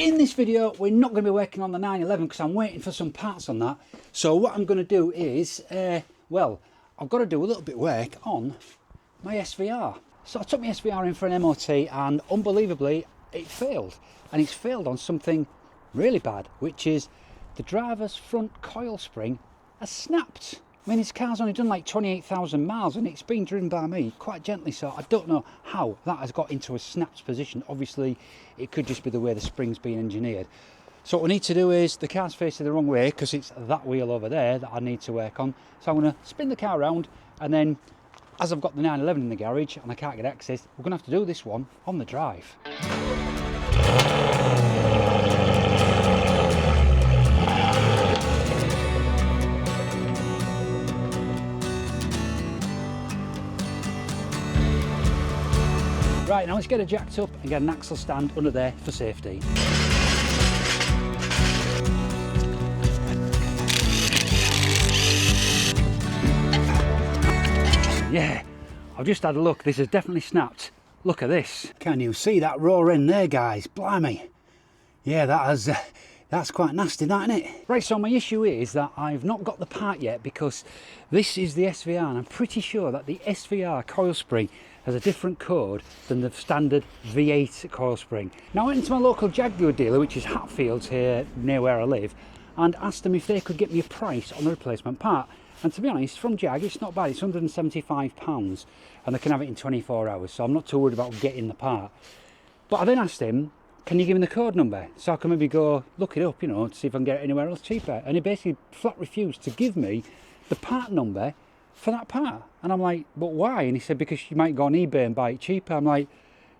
in this video, we're not going to be working on the 911 because I'm waiting for some parts on that. So what I'm going to do is, well, I've got to do a little bit of work on my SVR. So I took my SVR in for an MOT and unbelievably it failed. And it's failed on something really bad, which is the driver's front coil spring has snapped. I mean, this car's only done like 28,000 miles and it's been driven by me quite gently, so I don't know how that has got into a snapped position. Obviously, it could just be the way the spring's been engineered. So what we need to do is, the car's facing the wrong way because it's that wheel over there that I need to work on. So I'm going to spin the car around, and then as I've got the 911 in the garage and I can't get access, we're going to have to do this one on the drive. Right, now let's get it jacked up and get an axle stand under there for safety. Yeah, I've just had a look, this has definitely snapped. Look at this. Can you see that raw end there, guys? Blimey. Yeah, that's quite nasty, that, isn't it? Right, so my issue is that I've not got the part yet because this is the SVR and I'm pretty sure that the SVR coil spring has a different code than the standard V8 coil spring. Now I went into my local Jaguar dealer, which is Hatfields here near where I live, and asked them if they could get me a price on the replacement part. And to be honest, from Jag, it's not bad, it's £175 and they can have it in 24 hours, so I'm not too worried about getting the part. But I then asked him, can you give me the code number so I can maybe go look it up, you know, to see if I can get it anywhere else cheaper? And he basically flat refused to give me the part number for that part. And I'm like, but why? And he said, because you might go on eBay and buy it cheaper. I'm like,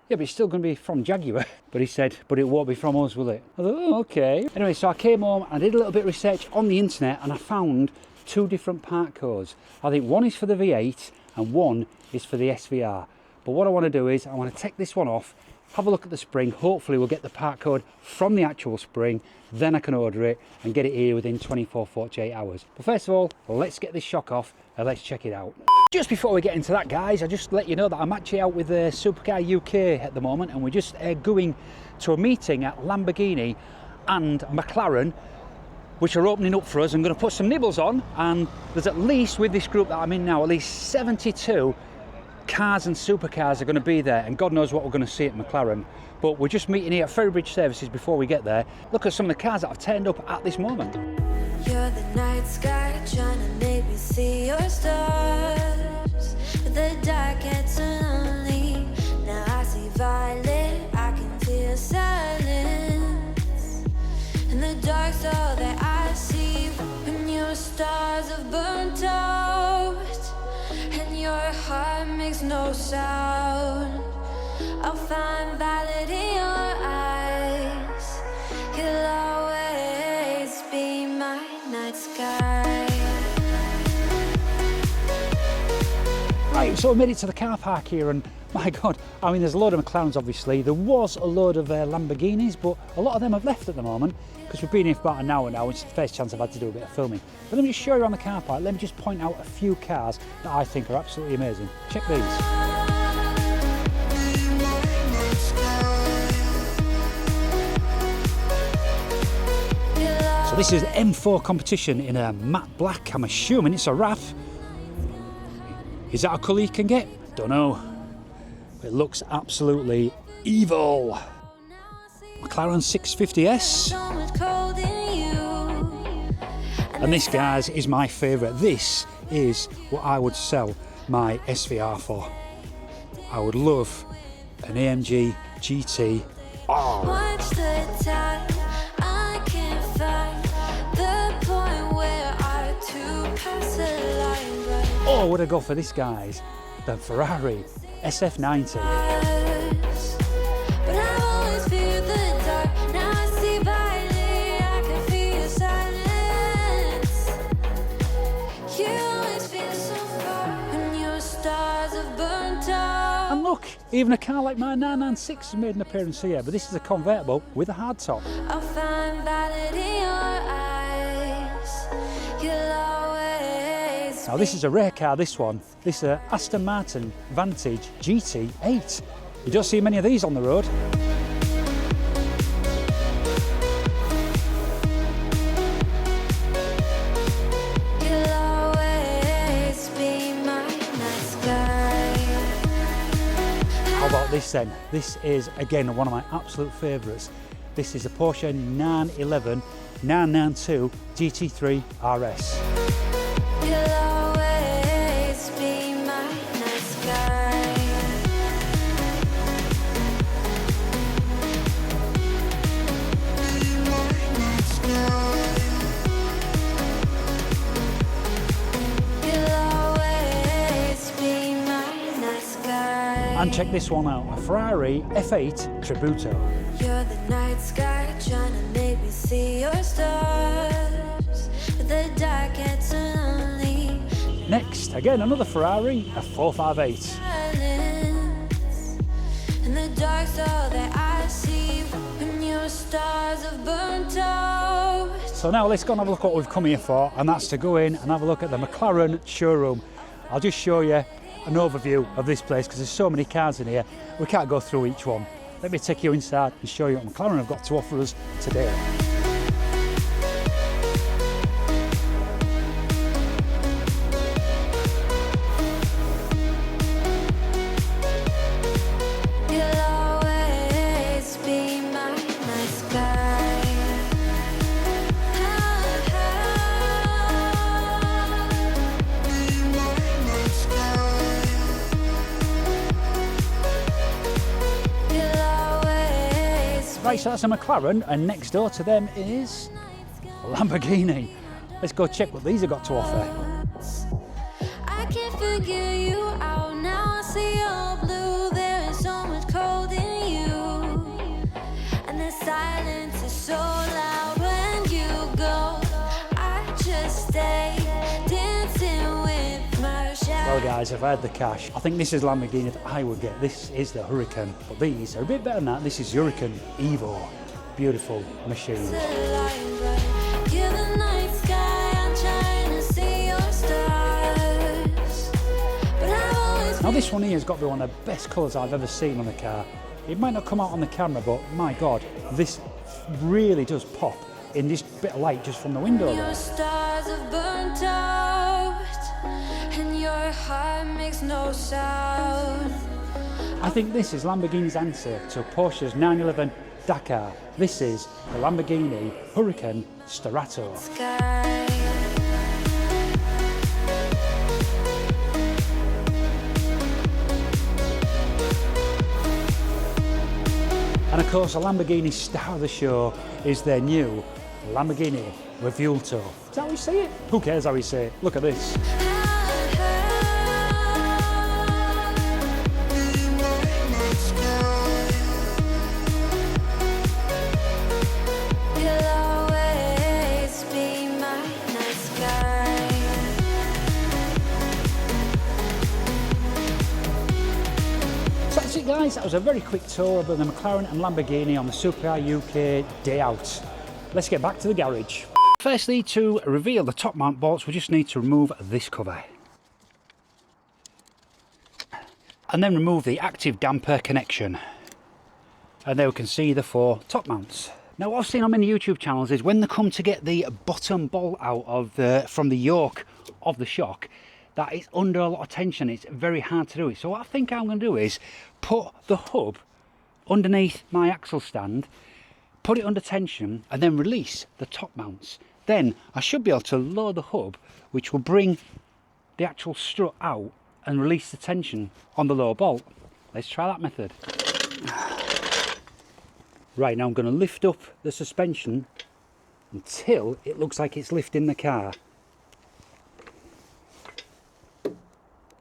yeah, but it's still going to be from Jaguar. But he said, but it won't be from us, will it? I thought, oh, okay. Anyway, so I came home and I did a little bit of research on the internet and I found two different part codes. I think one is for the V8 and one is for the SVR. But what I want to do is I want to take this one off, have a look at the spring, hopefully we'll get the part code from the actual spring, then I can order it and get it here within 24-48 hours. But first of all, let's get this shock off and let's check it out. Just before we get into that, guys, I just let you know that I'm actually out with Supercar UK at the moment, and we're just going to a meeting at Lamborghini and McLaren, which are opening up for us. I'm going to put some nibbles on, and there's at least, with this group that I'm in now, at least 72 cars and supercars are going to be there, and God knows what we're going to see at McLaren. But we're just meeting here at Ferrybridge Services before we get there. Look at some of the cars that have turned up at this moment. You're the night sky trying to make me see your stars, but the dark gets lonely. Now I see violet, I can feel silence, and the dark's all that I see. When your stars have burnt out and your heart makes no sound, I'll find valid in your eyes. You'll always be my night sky. Right, so we made it to the car park here, and my God, I mean, there's a load of McLarens obviously. There was a load of Lamborghinis, but a lot of them have left at the moment because we've been here for about an hour now. It's the first chance I've had to do a bit of filming. But let me just show you around the car park. Let me just point out a few cars that I think are absolutely amazing. Check these. So this is M4 competition in a matte black. I'm assuming it's a RAF. Is that a colour you can get? Don't know. It looks absolutely evil. McLaren 650S. And this, guys, is my favourite. This is what I would sell my SVR for. I would love an AMG GT R. Watch the time, I can't find the point where I to pass the line, but Or would I go for this, guys? The Ferrari SF90. but I always fear the dark. Now I see violet, I can feel silence. You always feel so far when your stars have burnt out. And look, even a car like my 996 has made an appearance here, but this is a convertible with a hardtop. I'll find valid in your eyes. You'll always Now this is a rare car, this one. This is a Aston Martin Vantage GT8. You don't see many of these on the road. this then. This is again one of my absolute favourites. This is a Porsche 911 992 GT3 RS. You'll always be my nice guy. You'll always be my nice guy. And check this one out, a Ferrari F8 Tributo. You're the night sky trying to make me see your stars, but the dark gets lonely. Next, again another Ferrari, a 458. Silence in the dark's all that I see when your stars have burnt out. So now let's go and have a look at what we've come here for, and that's to go in and have a look at the McLaren showroom. I'll just show you an overview of this place because there's so many cars in here, we can't go through each one. Let me take you inside and show you what McLaren have got to offer us today. You'll always be my nice guy. Be my nice guy. You'll always. Right, so that's a McLaren, and next door to them is a Lamborghini. Let's go check what these have got to offer. I can't figure you out now. I see all blue. There is so much cold in you, and the silence is so loud when you go. I just stay dancing with my shadow. Well guys, if I had the cash, I think this is Lamborghini that I would get. This is the Huracan, but these are a bit better than that. This is Huracan Evo. Beautiful machine. You're the night sky. I'm trying to see your stars, but I've always. Now this one here has got to be one of the best colours I've ever seen on a car. It might not come out on the camera, but my God, this really does pop in this bit of light just from the window Your there. stars have burnt out, and your heart makes no sound. I think this is Lamborghini's answer to Porsche's 911 Dakar. This is the Lamborghini Huracan Starato. Sky. And of course, a Lamborghini star of the show is their new Lamborghini Revuelto. Is that how you say it? Who cares how you say it? Look at this. You'll always be my nice guy. So that's it guys, that was a very quick tour of the McLaren and Lamborghini on the Supercar UK day out. Let's get back to the garage. Firstly, to reveal the top mount bolts, we just need to remove this cover. And then remove the active damper connection. And there we can see the 4 top mounts. Now what I've seen on many YouTube channels is when they come to get the bottom bolt out of from the yoke of the shock, that it's under a lot of tension. It's very hard to do it. So what I think I'm going to do is put the hub underneath my axle stand, put it under tension, and then release the top mounts. Then I should be able to lower the hub, which will bring the actual strut out and release the tension on the lower bolt. Let's try that method. Right, now I'm going to lift up the suspension until it looks like it's lifting the car.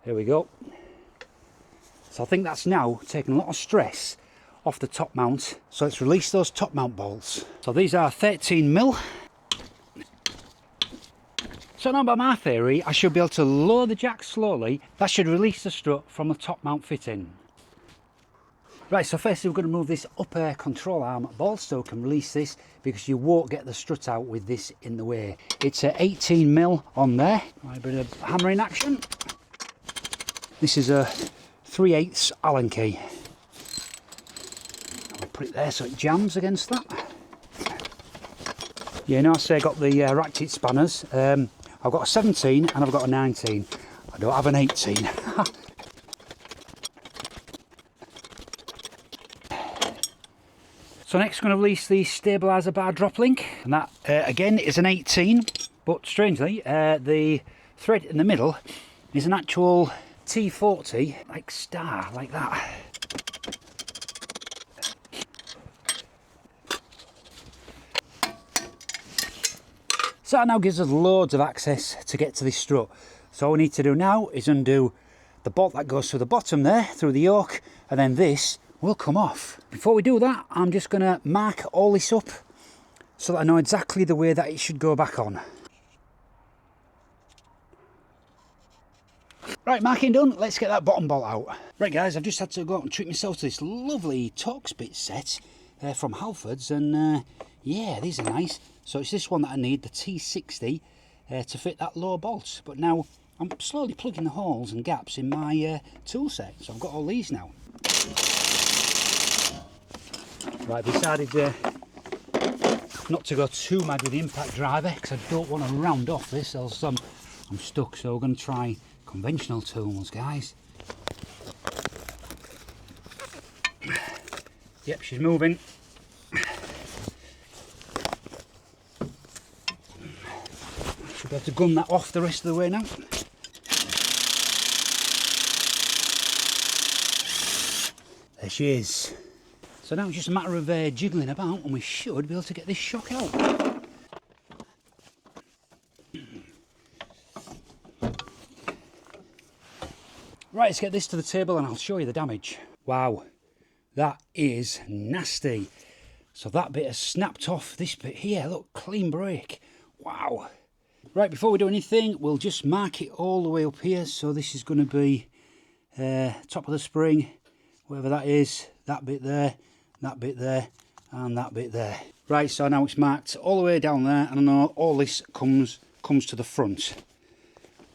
Here we go. So I think that's now taking a lot of stress off the top mount. So let's release those top mount bolts. So these are 13mm. So now by my theory, I should be able to lower the jack slowly. That should release the strut from the top mount fitting. Right, so firstly we're going to move this upper control arm bolt so we can release this, because you won't get the strut out with this in the way. It's a 18mm on there. Right, a bit of hammering action. This is a 3/8 Allen key. I'll put it there so it jams against that. Yeah, now I say I got the ratchet spanners. I've got a 17 and I've got a 19. I don't have an 18. So next I'm going to release the stabiliser bar drop link, and that again is an 18, but strangely the thread in the middle is an actual T40 like star, like that. So that now gives us loads of access to get to this strut. So all we need to do now is undo the bolt that goes through the bottom there, through the yoke, and then this will come off. Before we do that, I'm just going to mark all this up so that I know exactly the way that it should go back on. Right, marking done, let's get that bottom bolt out. Right guys, I've just had to go out and treat myself to this lovely Torx bit set from Halfords, and yeah, these are nice. So it's this one that I need, the T60, to fit that lower bolt. But now I'm slowly plugging the holes and gaps in my tool set. So I've got all these now. Right, decided not to go too mad with the impact driver because I don't want to round off this, else I'm stuck. So we're going to try conventional tools, guys. Yep, she's moving. Should be able to gun that off the rest of the way now. There she is. So now it's just a matter of jiggling about, and we should be able to get this shock out. Right, let's get this to the table and I'll show you the damage. Wow, that is nasty. So that bit has snapped off this bit here. Look, clean break. Wow. Right, before we do anything, we'll just mark it all the way up here. So this is going to be top of the spring, whatever that is, that bit there, and that bit there. Right, so now it's marked all the way down there, and I know all this comes to the front.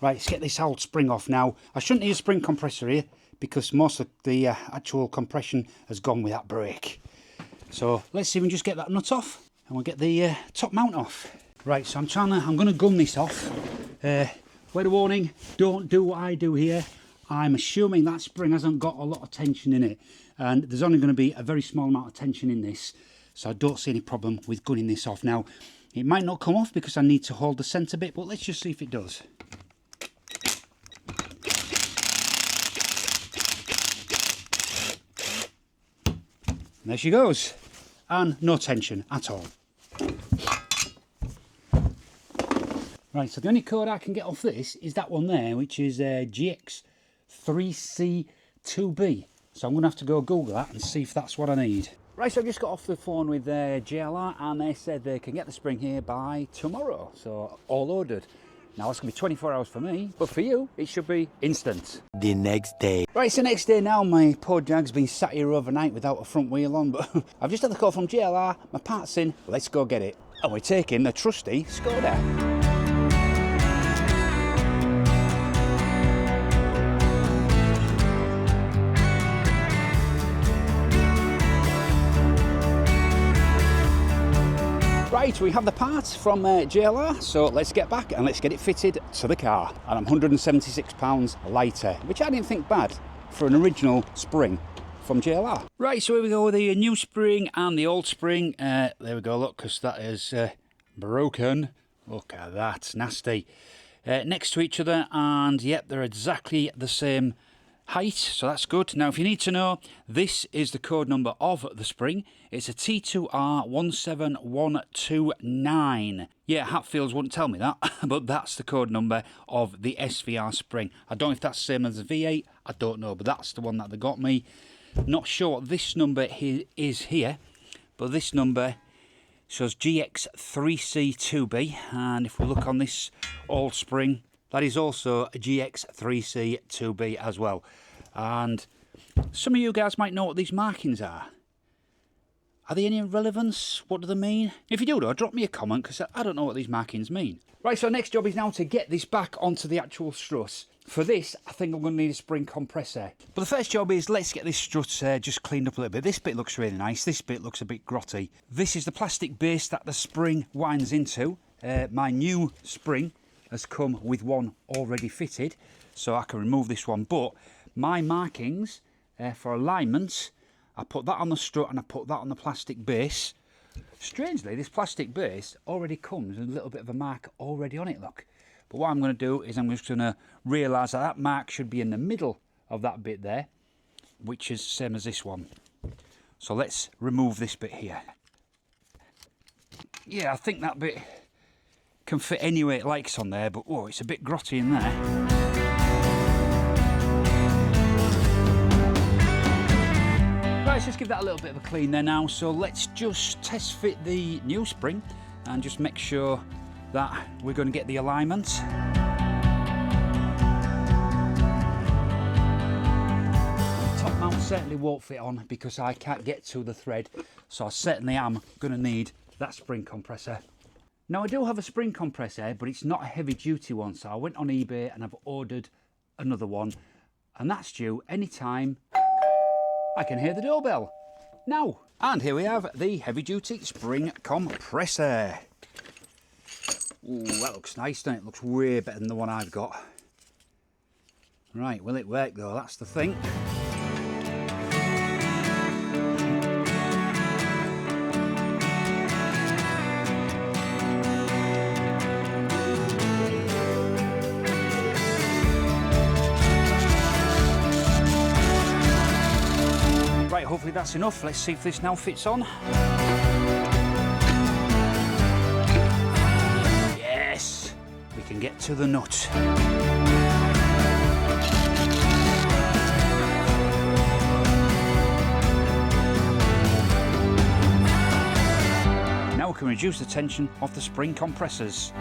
Right, let's get this old spring off now. I shouldn't need a spring compressor here because most of the actual compression has gone with that brake. So let's see if we can just get that nut off, and we'll get the top mount off. Right, so I'm going to gun this off. Word of warning, don't do what I do here. I'm assuming that spring hasn't got a lot of tension in it, and there's only going to be a very small amount of tension in this, so I don't see any problem with gunning this off. Now, it might not come off because I need to hold the centre bit, but let's just see if it does. And there she goes, and no tension at all. Right, so the only code I can get off this is that one there, which is GX3C2B. So I'm going to have to go Google that and see if that's what I need. Right, so I've just got off the phone with JLR, and they said they can get the spring here by tomorrow. So all loaded. Now that's going to be 24 hours for me, but for you, it should be instant. The next day. Right, it's the next day now. My poor Jag's been sat here overnight without a front wheel on, but I've just had the call from JLR, my part's in, let's go get it. And we're taking the trusty Skoda. Right, we have the parts from JLR, so let's get back and let's get it fitted to the car. And I'm £176 lighter, which I didn't think bad for an original spring from JLR. Right, so here we go with the new spring and the old spring. There we go, look, because that is broken. Look at that, nasty. Next to each other, and yep, they're exactly the same height, so that's good. Now, if you need to know, this is the code number of the spring. It's a T2R17129. Yeah, Hatfields wouldn't tell me that, but that's the code number of the SVR spring. I don't know if that's the same as the V8, I don't know, but that's the one that they got me. Not sure what this number is here, but this number shows GX3C2B, and if we look on this old spring, that is also a GX3C2B as well. And some of you guys might know what these markings are. Are they any relevance? What do they mean? If you do though, drop me a comment, because I don't know what these markings mean. Right, so next job is now to get this back onto the actual strut. For this, I think I'm going to need a spring compressor. But the first job is, let's get this strut just cleaned up a little bit. This bit looks really nice. This bit looks a bit grotty. This is the plastic base that the spring winds into. My new spring has come with one already fitted, so I can remove this one. But my markings for alignment I put that on the strut and I put that on the plastic base. Strangely, this plastic base already comes with a little bit of a mark already on it, look. But what I'm going to do is I'm just going to realise that that mark should be in the middle of that bit there, which is the same as this one. So let's remove this bit here. Yeah, I think that bit can fit any way it likes on there, but oh, it's a bit grotty in there. Right, let's just give that a little bit of a clean there now. So let's just test fit the new spring and just make sure that we're going to get the alignment. Top mount certainly won't fit on because I can't get to the thread, so I certainly am going to need that spring compressor. Now I do have a spring compressor, but it's not a heavy duty one, so I went on eBay and I've ordered another one, and that's due anytime I can hear the doorbell. Now, and here we have the heavy duty spring compressor. Ooh, that looks nice, doesn't it? It looks way better than the one I've got. Right, will it work though? That's the thing. Right, hopefully that's enough. Let's see if this now fits on. Yes, we can get to the nut. Now we can reduce the tension of the spring compressors.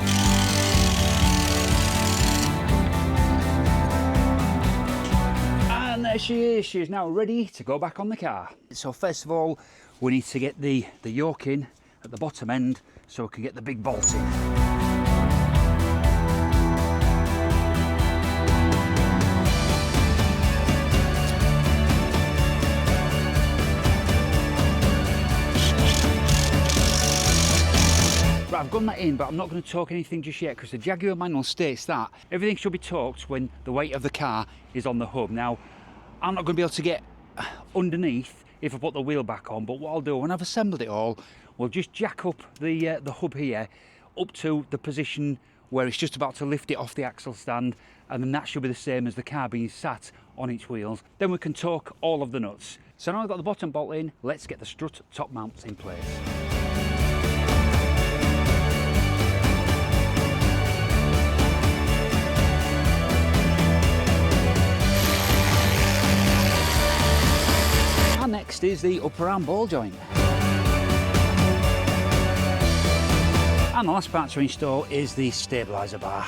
And there she is. She is now ready to go back on the car. So first of all, we need to get the yoke in at the bottom end so we can get the big bolt in. I've gone that in, but I'm not going to torque anything just yet because the Jaguar manual states that everything should be torqued when the weight of the car is on the hub. Now, I'm not going to be able to get underneath if I put the wheel back on, but what I'll do when I've assembled it all, we'll just jack up the hub here up to the position where it's just about to lift it off the axle stand, and then that should be the same as the car being sat on its wheels. Then we can torque all of the nuts. So now I've got the bottom bolt in, let's get the strut top mounts in place. Next is the upper arm ball joint. And the last part to install is the stabiliser bar.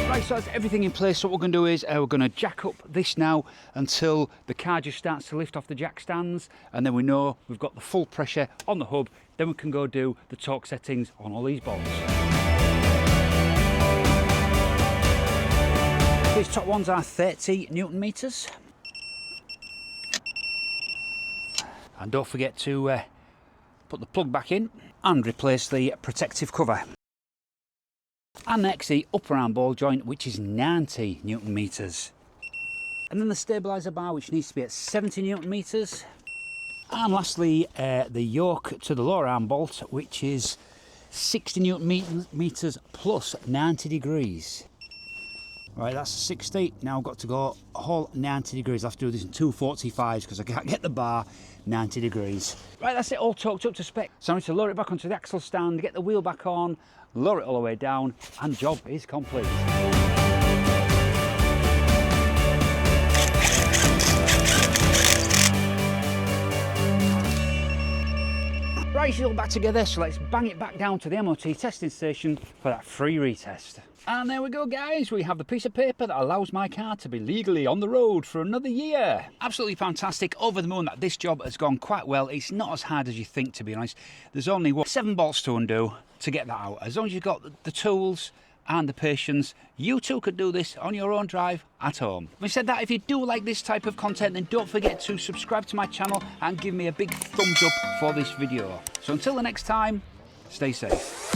Right, so that's everything in place. So what we're going to do is we're going to jack up this now until the car just starts to lift off the jack stands, and then we know we've got the full pressure on the hub. Then we can go do the torque settings on all these bolts. These top ones are 30 Newton meters. And don't forget to put the plug back in and replace the protective cover. And next the upper arm ball joint, which is 90 Newton meters. And then the stabiliser bar, which needs to be at 70 Newton meters. And lastly, the yoke to the lower arm bolt, which is 60 Newton meters plus 90 degrees. Right, that's 60. Now I've got to go a whole 90 degrees. I have to do this in 245s because I can't get the bar 90 degrees. Right, that's it all torqued up to spec. So I need to lower it back onto the axle stand, get the wheel back on, lower it all the way down, and job is complete. Right, it's all back together, so let's bang it back down to the MOT testing station for that free retest. And there we go, guys, we have the piece of paper that allows my car to be legally on the road for another year. Absolutely fantastic, over the moon that this job has gone quite well. It's not as hard as you think, to be honest. There's only 7 bolts to undo to get that out. As long as you've got the tools and the patience, you too could do this on your own drive at home. Having said that, if you do like this type of content, then don't forget to subscribe to my channel and give me a big thumbs up for this video. So until the next time, stay safe.